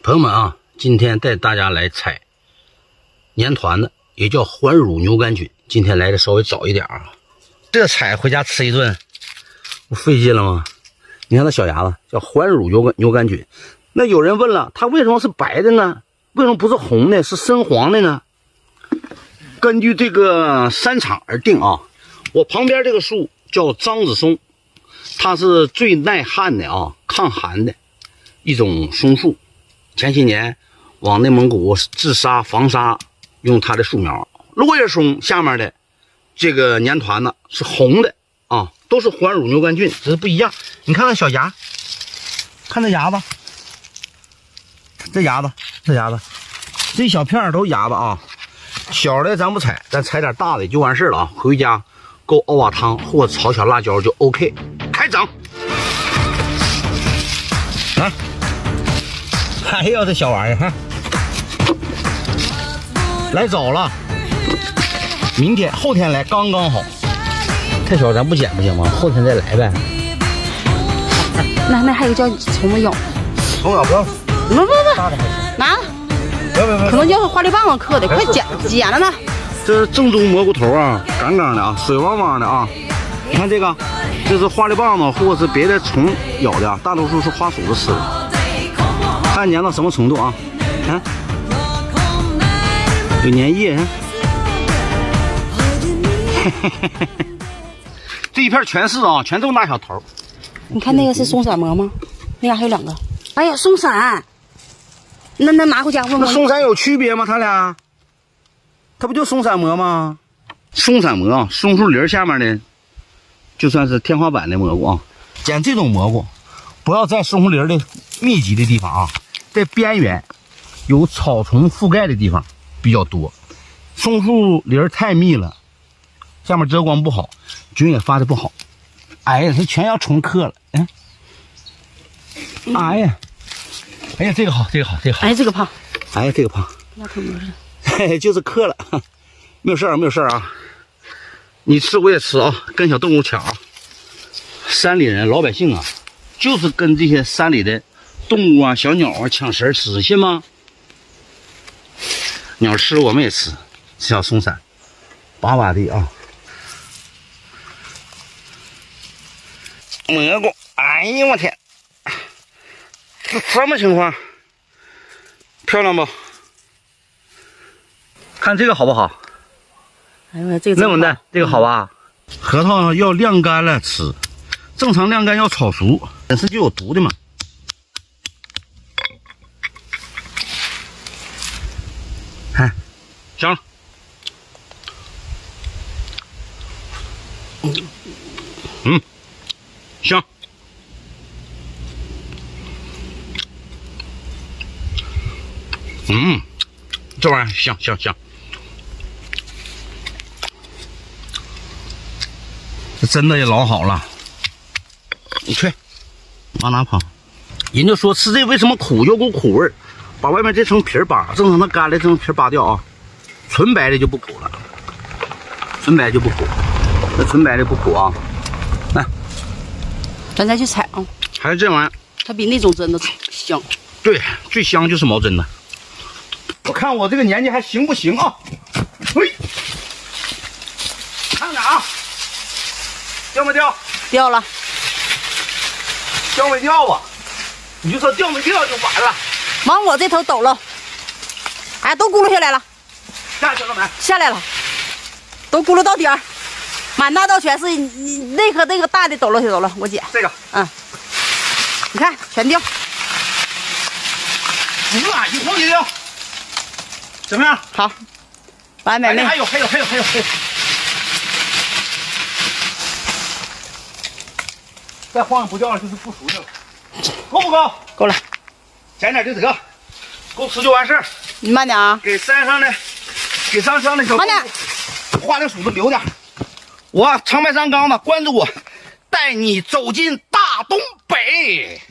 朋友们啊，今天带大家来采粘团子，也叫环乳牛肝菌。今天来的稍微早一点啊，这采回家吃一顿，不费劲了吗？你看那小芽子叫环乳牛肝菌。那有人问了，它为什么是白的呢？为什么不是红的，是深黄的呢？根据这个山场而定啊。我旁边这个树叫樟子松，它是最耐旱的啊，抗寒的一种松树。前些年往内蒙古治沙防沙用它的树苗。落叶松下面的这个粘团呢是红的啊，都是环乳牛肝菌，只是不一样。你看那小芽，看这芽子，这芽子，这一小片都是芽子啊。小的咱不采，咱采点大的就完事了啊。回家够熬碗汤或者炒小辣椒就 OK。开整！啊！哎呦，这小玩意儿哈，来早了，明天后天来刚刚好。太小咱不捡不行吗？后天再来呗。那还有叫虫子咬，虫咬不要，不，大的还行。拿，别，可能就是花梨棒子刻的，快捡了呢。这是正宗蘑菇头啊，杠杠的啊，水汪汪的啊。你看这个，这是花梨棒子或者是别的虫咬的，大多数是花鼠子吃的。看粘到什么程度啊？看，有粘液。这一片全是啊，全这么大小头。你看那个是松散蘑吗？那还有两个。哎呀，松散，那拿回家问问。那松散有区别吗？它俩？它不就松散蘑吗？松散蘑啊，松树林下面的，就算是天花板的蘑菇啊。捡这种蘑菇，不要在松树林的密集的地方啊，在边缘有草丛覆盖的地方比较多。松树林太密了，下面遮光不好，菌也发的不好。哎呀，它全要虫克了。哎呀，这个好。哎，这个胖。哎，这个胖。那可不是。就是克了，没有事儿啊。你吃我也吃啊，跟小动物抢啊。山里人老百姓啊，就是跟这些山里的动物啊、小鸟啊抢食吃，信吗？鸟吃我们也吃，小松散，把的啊。蘑菇，哎呀我天，这什么情况？漂亮不？看这个好不好？哎呀，这个嫩滚蛋，这个好吧？核桃要晾干了吃，正常晾干要炒熟，本身就有毒的嘛。看，香了。香。这玩意儿香。这真的也老好了，你去往哪跑？人就说吃这为什么苦，有股苦味儿，把外面这层皮扒，正常它干了这层皮扒掉啊，纯白的就不苦了，纯白就不苦，那纯白的不苦啊。来，咱再去采啊。还是这玩意儿，它比那种真的香。对，最香就是毛针的。我看我这个年纪还行不行啊？嘿，看看啊。掉没掉？掉了。掉没掉啊？你就说掉没掉就完了。往我这头抖了，哎，都咕噜下来了。下去了没？下来了，都咕噜到底儿，满大道全是。你那颗那个大的抖了，我姐。这个，你看全掉。一碰一掉，怎么样？好，完美。还有。再晃不掉了就是不熟的了，够不够？够了，捡点就得，够吃就完事儿。你慢点啊！给山上的小慢点，花的鼠子留点。我长白山刚子，关注我，带你走进大东北。